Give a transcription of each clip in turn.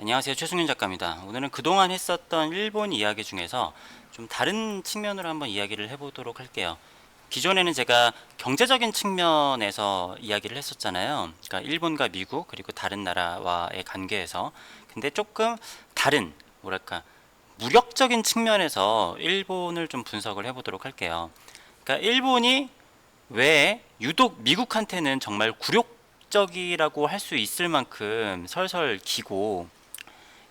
안녕하세요. 최승윤 작가입니다. 오늘은 그동안 했었던 일본 이야기 중에서 좀 다른 측면으로 한번 이야기를 해보도록 할게요. 기존에는 제가 경제적인 측면에서 이야기를 했었잖아요. 그러니까 일본과 미국 그리고 다른 나라와의 관계에서. 근데 조금 다른 뭐랄까 무력적인 측면에서 일본을 좀 분석을 해보도록 할게요. 그러니까 일본이 왜 유독 미국한테는 정말 굴욕적이라고 할 수 있을 만큼 설설 기고,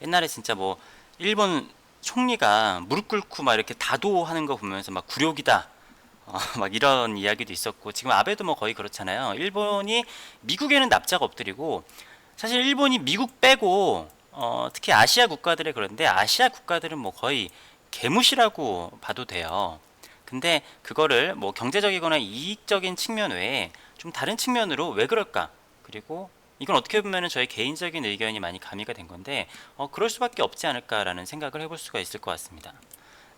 옛날에 진짜 뭐 일본 총리가 무릎 꿇고 막 이렇게 다도하는 거 보면서 막 굴욕이다, 막 이런 이야기도 있었고, 지금 아베도 뭐 거의 그렇잖아요. 일본이 미국에는 납작 엎드리고, 사실 일본이 미국 빼고 특히 아시아 국가들에, 그런데 아시아 국가들은 뭐 거의 개무시라고 봐도 돼요. 근데 그거를 뭐 경제적이거나 이익적인 측면 외에 좀 다른 측면으로 왜 그럴까? 그리고 이건 어떻게 보면은 저의 개인적인 의견이 많이 가미가 된 건데, 그럴 수밖에 없지 않을까라는 생각을 해볼 수가 있을 것 같습니다.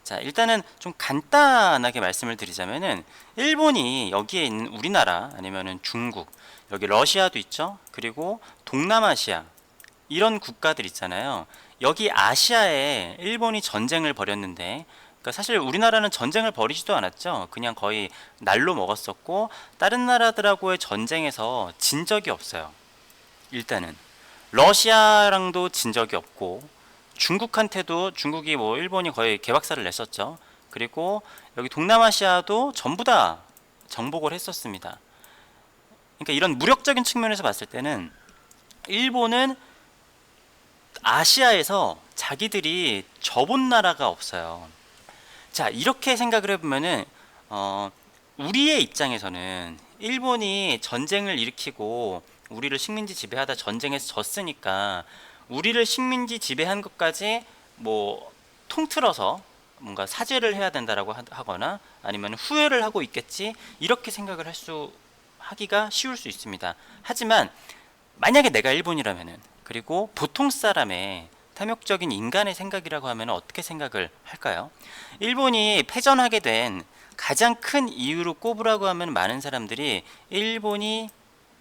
자, 일단은 좀 간단하게 말씀을 드리자면은, 일본이 여기에 있는 우리나라 아니면은 중국, 여기 러시아도 있죠. 그리고 동남아시아, 이런 국가들 있잖아요. 여기 아시아에 일본이 전쟁을 벌였는데, 그러니까 사실 우리나라는 전쟁을 벌이지도 않았죠. 그냥 거의 날로 먹었었고, 다른 나라들하고의 전쟁에서 진 적이 없어요. 일단은 러시아랑도 진 적이 없고, 중국한테도, 중국이 뭐 일본이 거의 개박살을 냈었죠. 그리고 여기 동남아시아도 전부 다 정복을 했었습니다. 그러니까 이런 무력적인 측면에서 봤을 때는 일본은 아시아에서 자기들이 접은 나라가 없어요. 자, 이렇게 생각을 해보면은 어, 우리의 입장에서는 일본이 전쟁을 일으키고 우리를 식민지 지배하다 전쟁에서 졌으니까 우리를 식민지 지배한 것까지 뭐 통틀어서 뭔가 사죄를 해야 된다라고 하거나 아니면 후회를 하고 있겠지, 이렇게 생각을 하기가 쉬울 수 있습니다. 하지만 만약에 내가 일본이라면은, 그리고 보통 사람의 탐욕적인 인간의 생각이라고 하면 어떻게 생각을 할까요? 일본이 패전하게 된 가장 큰 이유로 꼽으라고 하면 많은 사람들이 일본이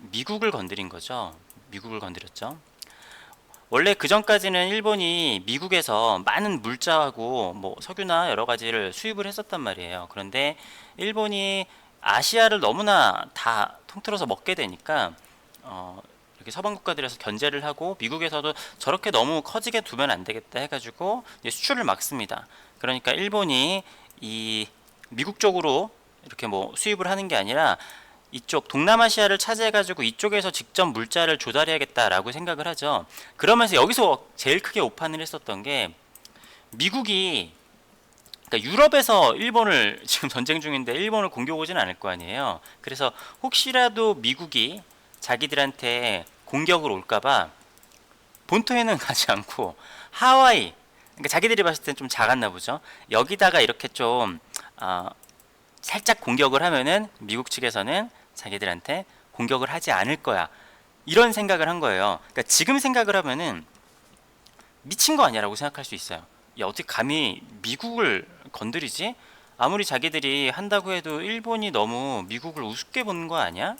미국을 건드린 거죠. 미국을 건드렸죠. 원래 그 전까지는 일본이 미국에서 많은 물자하고 뭐 석유나 여러 가지를 수입을 했었단 말이에요. 그런데 일본이 아시아를 너무나 다 통틀어서 먹게 되니까 이렇게 서방 국가들에서 견제를 하고, 미국에서도 저렇게 너무 커지게 두면 안 되겠다 해가지고 이제 수출을 막습니다. 그러니까 일본이 이 미국 쪽으로 이렇게 뭐 수입을 하는 게 아니라 이쪽 동남아시아를 차지해가지고 이쪽에서 직접 물자를 조달해야겠다라고 생각을 하죠. 그러면서 여기서 제일 크게 오판을 했었던 게, 미국이, 그러니까 유럽에서 일본을 지금 전쟁 중인데 일본을 공격 오진 않을 거 아니에요. 그래서 혹시라도 미국이 자기들한테 공격을 올까봐 본토에는 가지 않고 하와이, 그러니까 자기들이 봤을 땐 좀 작았나 보죠. 여기다가 이렇게 좀 살짝 공격을 하면은 미국 측에서는 자기들한테 공격을 하지 않을 거야, 이런 생각을 한 거예요. 그러니까 지금 생각을 하면은 미친 거 아니야라고 생각할 수 있어요. 야, 어떻게 감히 미국을 건드리지? 아무리 자기들이 한다고 해도 일본이 너무 미국을 우습게 보는 거 아니야?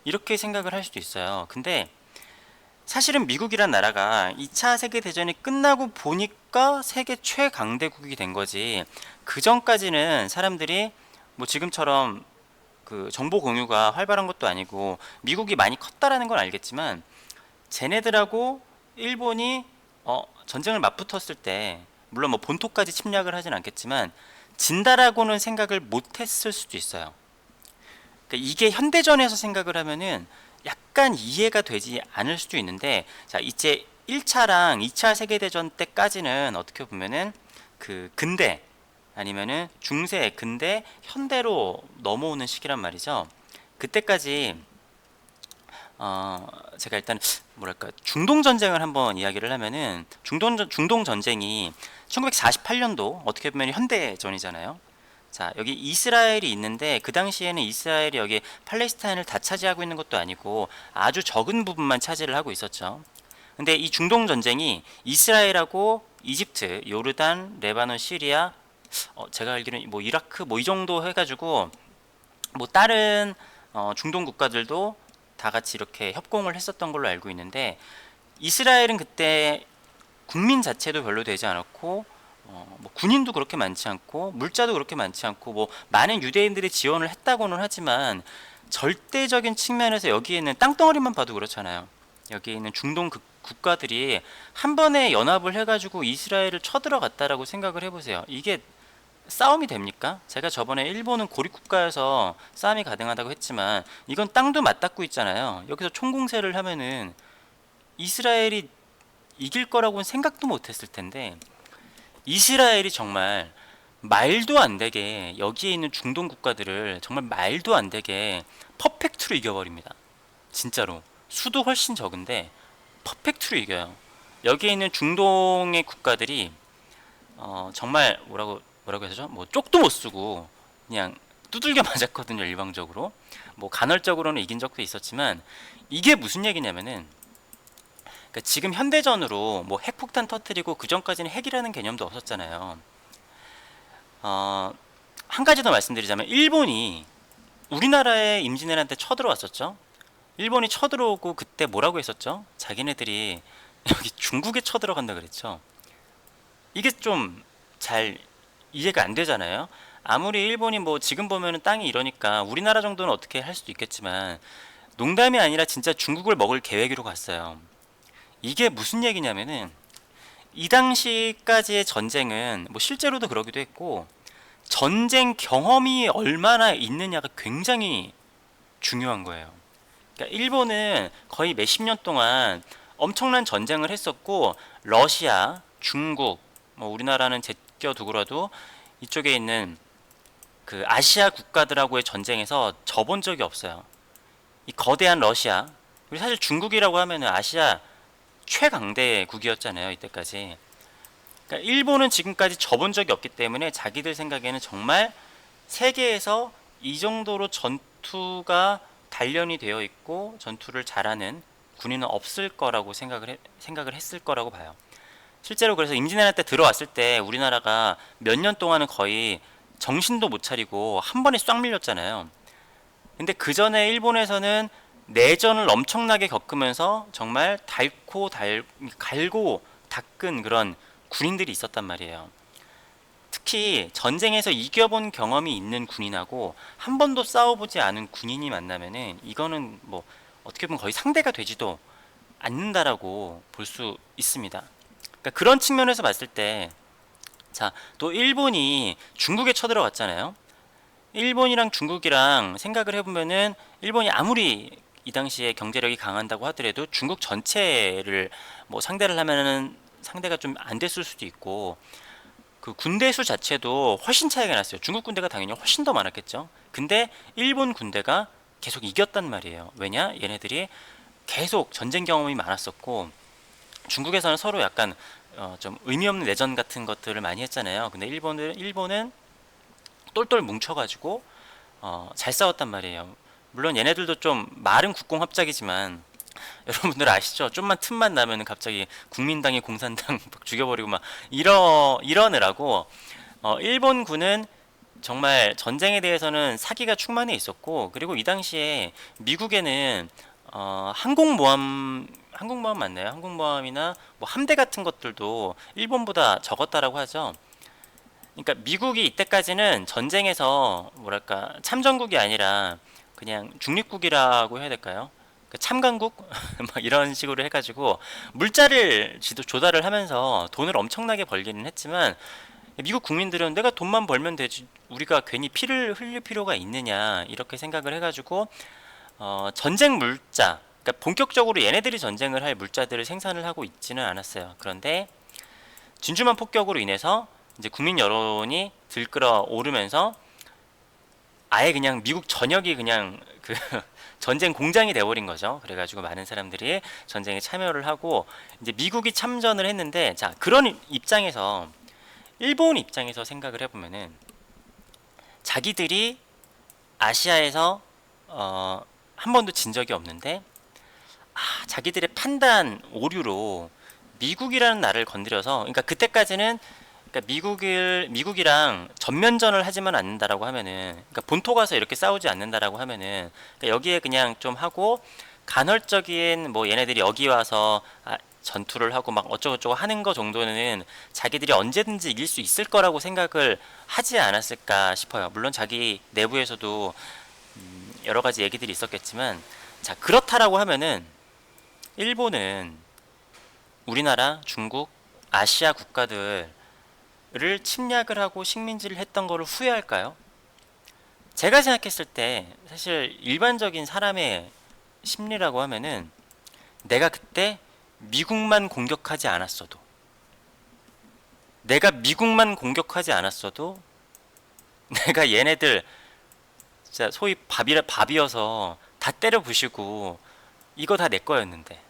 이렇게 생각을 할 수도 있어요. 근데 사실은 미국이란 나라가 2차 세계대전이 끝나고 보니까 세계 최강대국이 된 거지, 그 전까지는 사람들이 뭐 지금처럼 그 정보 공유가 활발한 것도 아니고, 미국이 많이 컸다라는 건 알겠지만 쟤네들하고 일본이 전쟁을 맞붙었을 때, 물론 뭐 본토까지 침략을 하진 않겠지만 진다라고는 생각을 못했을 수도 있어요. 그러니까 이게 현대전에서 생각을 하면은 약간 이해가 되지 않을 수도 있는데, 자, 이제 1차랑 2차 세계대전 때까지는 어떻게 보면은 그 근대 아니면은 중세, 근대, 현대로 넘어오는 시기란 말이죠. 그때까지 제가 일단 뭐랄까 중동 전쟁을 한번 이야기를 하면은, 중동 전쟁이 1948년도 어떻게 보면 현대전이잖아요. 자, 여기 이스라엘이 있는데 그 당시에는 이스라엘이 여기 팔레스타인을 다 차지하고 있는 것도 아니고 아주 적은 부분만 차지를 하고 있었죠. 근데 이 중동 전쟁이 이스라엘하고 이집트, 요르단, 레바논, 시리아, 제가 알기로는 뭐 이라크 뭐 이 정도 해가지고 뭐 다른 중동 국가들도 다 같이 이렇게 협공을 했었던 걸로 알고 있는데, 이스라엘은 그때 국민 자체도 별로 되지 않았고 뭐 군인도 그렇게 많지 않고 물자도 그렇게 많지 않고 뭐 많은 유대인들이 지원을 했다고는 하지만 절대적인 측면에서 여기에 있는 땅덩어리만 봐도 그렇잖아요. 여기에 있는 중동 국가들이 한 번에 연합을 해가지고 이스라엘을 쳐들어갔다라고 생각을 해보세요. 이게 싸움이 됩니까? 제가 저번에 일본은 고립국가여서 싸움이 가능하다고 했지만 이건 땅도 맞닿고 있잖아요. 여기서 총공세를 하면은 이스라엘이 이길 거라고는 생각도 못했을 텐데 이스라엘이 정말 말도 안 되게 여기에 있는 중동 국가들을 정말 말도 안 되게 퍼펙트로 이겨버립니다. 진짜로 수도 훨씬 적은데 퍼펙트로 이겨요. 여기에 있는 중동의 국가들이 정말 뭐라고 해야죠? 뭐 쪽도 못 쓰고 그냥 두들겨 맞았거든요. 일방적으로 뭐 간헐적으로는 이긴 적도 있었지만 이게 무슨 얘기냐면은 그러니까 지금 현대전으로 뭐 핵폭탄 터뜨리고 그 전까지는 핵이라는 개념도 없었잖아요. 한 가지 더 말씀드리자면 일본이 우리나라에 임진왜란 때 쳐들어왔었죠. 일본이 쳐들어오고 그때 뭐라고 했었죠? 자기네들이 여기 중국에 쳐들어간다 그랬죠. 이게 좀 잘 이해가 안 되잖아요. 아무리 일본이 뭐 지금 보면은 땅이 이러니까 우리나라 정도는 어떻게 할 수도 있겠지만 농담이 아니라 진짜 중국을 먹을 계획으로 갔어요. 이게 무슨 얘기냐면은 이 당시까지의 전쟁은 뭐 실제로도 그러기도 했고 전쟁 경험이 얼마나 있느냐가 굉장히 중요한 거예요. 그러니까 일본은 거의 몇십 년 동안 엄청난 전쟁을 했었고 러시아, 중국, 뭐 우리나라는 제껴두고라도 이쪽에 있는 그 아시아 국가들하고의 전쟁에서 져본 적이 없어요. 이 거대한 러시아, 그리고 사실 중국이라고 하면은 아시아 최강대국이었잖아요, 이때까지. 그러니까 일본은 지금까지 져본 적이 없기 때문에 자기들 생각에는 정말 세계에서 이 정도로 전투가 단련이 되어 있고 전투를 잘하는 군인은 없을 거라고 생각을 했을 거라고 봐요. 실제로 그래서 임진왜란 때 들어왔을 때 우리나라가 몇 년 동안은 거의 정신도 못 차리고 한 번에 싹 밀렸잖아요. 근데 그 전에 일본에서는 내전을 엄청나게 겪으면서 정말 갈고 닦은 그런 군인들이 있었단 말이에요. 특히 전쟁에서 이겨본 경험이 있는 군인하고 한 번도 싸워보지 않은 군인이 만나면은 이거는 뭐 어떻게 보면 거의 상대가 되지도 않는다라고 볼 수 있습니다. 그러니까 그런 측면에서 봤을 때, 자, 또 일본이 중국에 쳐들어갔잖아요. 일본이랑 중국이랑 생각을 해보면은 일본이 아무리 이 당시에 경제력이 강한다고 하더라도 중국 전체를 뭐 상대를 하면은 상대가 좀 안 됐을 수도 있고 그 군대 수 자체도 훨씬 차이가 났어요. 중국 군대가 당연히 훨씬 더 많았겠죠. 근데 일본 군대가 계속 이겼단 말이에요. 왜냐? 얘네들이 계속 전쟁 경험이 많았었고 중국에서는 서로 약간 좀 의미 없는 내전 같은 것들을 많이 했잖아요. 근데 일본은 똘똘 뭉쳐가지고 잘 싸웠단 말이에요. 물론 얘네들도 좀 말은 국공합작이지만 여러분들 아시죠? 좀만 틈만 나면 갑자기 국민당이 공산당 막 죽여버리고 막 이러느라고 일본군은 정말 전쟁에 대해서는 사기가 충만해 있었고 그리고 이 당시에 미국에는 항공모함 맞나요? 항공모함이나 뭐 함대 같은 것들도 일본보다 적었다라고 하죠. 그러니까 미국이 이때까지는 전쟁에서 뭐랄까 참전국이 아니라 그냥 중립국이라고 해야 될까요? 그 참관국 막 이런 식으로 해가지고 물자를 조달을 하면서 돈을 엄청나게 벌기는 했지만 미국 국민들은 내가 돈만 벌면 되지 우리가 괜히 피를 흘릴 필요가 있느냐 이렇게 생각을 해가지고 전쟁 물자 그러니까 본격적으로 얘네들이 전쟁을 할 물자들을 생산을 하고 있지는 않았어요. 그런데 진주만 폭격으로 인해서 이제 국민 여론이 들끓어 오르면서 아예 그냥 미국 전역이 그냥 그 전쟁 공장이 돼버린 거죠. 그래가지고 많은 사람들이 전쟁에 참여를 하고 이제 미국이 참전을 했는데 자 그런 입장에서 일본 입장에서 생각을 해보면은 자기들이 아시아에서 한 번도 진 적이 없는데 자기들의 판단 오류로 미국이라는 나라를 건드려서 그러니까 그때까지는 그러니까 미국이랑 전면전을 하지만 않는다라고 하면은 그러니까 본토 가서 이렇게 싸우지 않는다라고 하면은 그러니까 여기에 그냥 좀 하고 간헐적인 뭐 얘네들이 여기 와서 전투를 하고 막 어쩌고저쩌고 하는 거 정도는 자기들이 언제든지 이길 수 있을 거라고 생각을 하지 않았을까 싶어요. 물론 자기 내부에서도 여러 가지 얘기들이 있었겠지만, 자, 그렇다라고 하면은 일본은 우리나라, 중국, 아시아 국가들을 침략을 하고 식민지를 했던 거를 후회할까요? 제가 생각했을 때 사실 일반적인 사람의 심리라고 하면은, 내가 그때 미국만 공격하지 않았어도, 내가 미국만 공격하지 않았어도 내가 얘네들 진짜 소위 밥이어서 다 때려 부시고, 이거 다 내 거였는데,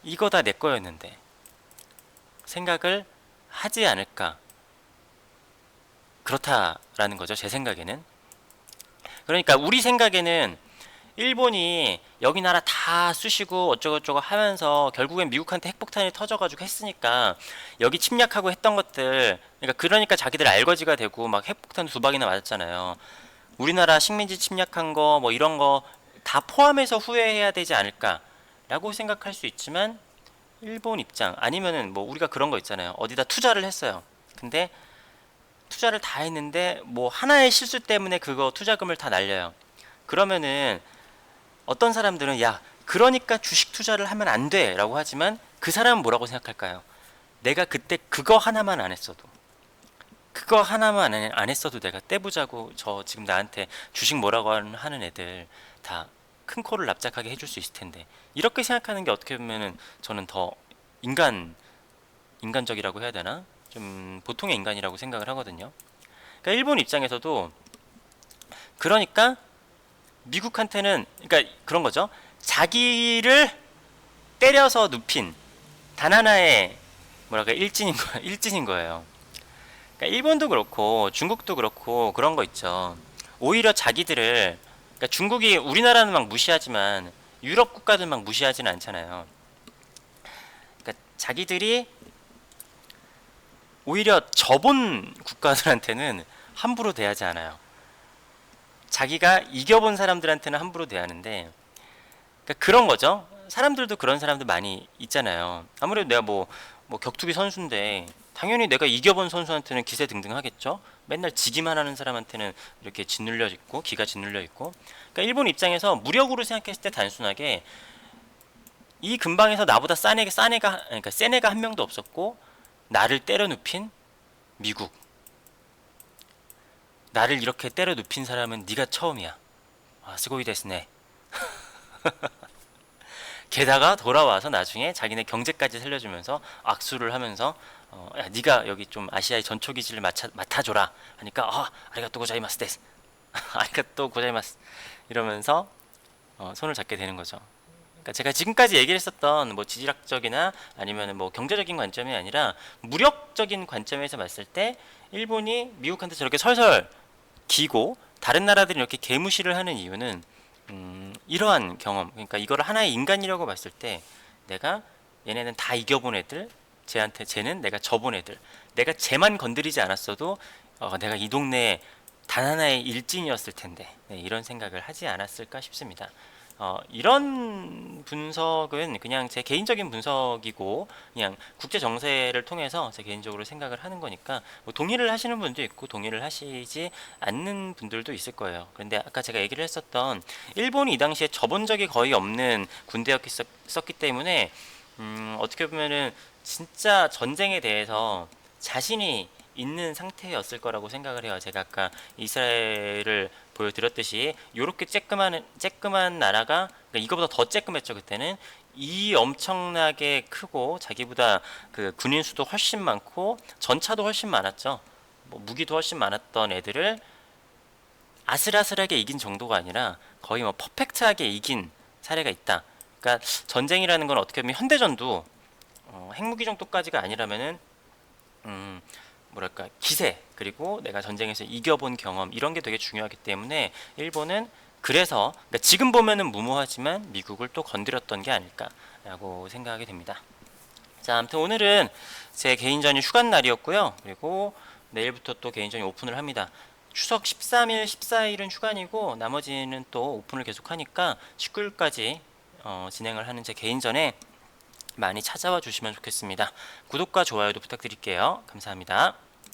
이거 다 내 거였는데 생각을 하지 않을까, 그렇다라는 거죠, 제 생각에는. 그러니까 우리 생각에는 일본이 여기 나라 다 쑤시고 어쩌고저쩌고 하면서 결국엔 미국한테 핵폭탄이 터져가지고 했으니까, 여기 침략하고 했던 것들, 그러니까 자기들 알거지가 되고 막 핵폭탄 2방이나 맞았잖아요. 우리나라 식민지 침략한 거 뭐 이런 거 다 포함해서 후회해야 되지 않을까라고 생각할 수 있지만, 일본 입장 아니면은 뭐 우리가 그런 거 있잖아요. 어디다 투자를 했어요. 근데 투자를 다 했는데 뭐 하나의 실수 때문에 그거 투자금을 다 날려요. 그러면은 어떤 사람들은 야, 그러니까 주식 투자를 하면 안 돼라고 하지만, 그 사람은 뭐라고 생각할까요? 내가 그때 그거 하나만 안 했어도, 그거 하나만 안 했어도 내가 떼보자고 저 지금 나한테 주식 뭐라고 하는 애들 다 큰 코를 납작하게 해줄 수 있을 텐데, 이렇게 생각하는 게 어떻게 보면은 저는 더 인간적이라고 해야 되나? 좀 보통의 인간이라고 생각을 하거든요. 그러니까 일본 입장에서도, 그러니까 미국한테는, 그러니까 그런 거죠. 자기를 때려서 눕힌 단 하나의 뭐랄까 일진인 거예요. 그러니까 일본도 그렇고 중국도 그렇고 그런 거 있죠. 오히려 자기들을, 그러니까 중국이 우리나라는 막 무시하지만 유럽 국가들 막 무시하지는 않잖아요. 그러니까 자기들이 오히려 저본 국가들한테는 함부로 대하지 않아요. 자기가 이겨본 사람들한테는 함부로 대하는데, 그러니까 그런 거죠. 사람들도 그런 사람들 많이 있잖아요. 아무래도 내가 뭐 격투기 선수인데 당연히 내가 이겨본 선수한테는 기세 등등 하겠죠. 맨날 지기만 하는 사람한테는 이렇게 짓눌려 있고 기가 짓눌려 있고. 그러니까 일본 입장에서 무력으로 생각했을 때 단순하게, 이 근방에서 나보다 그러니까 센 애가 한 명도 없었고, 나를 때려 눕힌 미국, 나를 이렇게 때려 눕힌 사람은 네가 처음이야. 아, 스고이 데스네. 게다가 돌아와서 나중에 자기네 경제까지 살려주면서 악수를 하면서, 야, 네가 여기 좀 아시아의 전초 기지를 맡아줘라 하니까, 아리가또 고자이마스 데스. 아리가또 고자이마스 이러면서 손을 잡게 되는 거죠. 그러니까 제가 지금까지 얘기를 했었던 뭐 지질학적이나 아니면 뭐 경제적인 관점이 아니라 무력적인 관점에서 봤을 때, 일본이 미국한테 저렇게 설설 기고 다른 나라들이 이렇게 개무시를 하는 이유는, 이러한 경험, 그러니까 이거를 하나의 인간이라고 봤을 때, 내가 얘네는 다 이겨본 애들, 쟤는 내가 져본 애들, 내가 쟤만 건드리지 않았어도 내가 이 동네에 단 하나의 일진이었을 텐데, 네, 이런 생각을 하지 않았을까 싶습니다. 이런 분석은 그냥 제 개인적인 분석이고, 그냥 국제 정세를 통해서 제 개인적으로 생각을 하는 거니까, 뭐 동의를 하시는 분도 있고 동의를 하시지 않는 분들도 있을 거예요. 그런데 아까 제가 얘기를 했었던, 일본이 이 당시에 접은 적이 거의 없는 군대였기 때문에, 어떻게 보면은 진짜 전쟁에 대해서 자신이 있는 상태였을 거라고 생각을 해요. 제가 아까 이스라엘을 보여드렸듯이, 요렇게 쬐끄만 나라가, 그러니까 이거보다 더 쬐끔했죠 그때는. 이 엄청나게 크고 자기보다 그 군인 수도 훨씬 많고 전차도 훨씬 많았죠. 뭐 무기도 훨씬 많았던 애들을 아슬아슬하게 이긴 정도가 아니라 거의 뭐 퍼펙트하게 이긴 사례가 있다. 그러니까 전쟁이라는 건 어떻게 보면 현대전도 핵무기 정도까지가 아니라면은, 뭐랄까, 기세, 그리고 내가 전쟁에서 이겨본 경험, 이런 게 되게 중요하기 때문에 일본은, 그래서 그러니까 지금 보면은 무모하지만 미국을 또 건드렸던 게 아닐까라고 생각하게 됩니다. 자, 아무튼 오늘은 제 개인전이 휴관 날이었고요. 그리고 내일부터 또 개인전이 오픈을 합니다. 추석 13일, 14일은 휴관이고 나머지는 또 오픈을 계속하니까 19일까지 진행을 하는 제 개인전에 많이 찾아와 주시면 좋겠습니다. 구독과 좋아요도 부탁드릴게요. 감사합니다.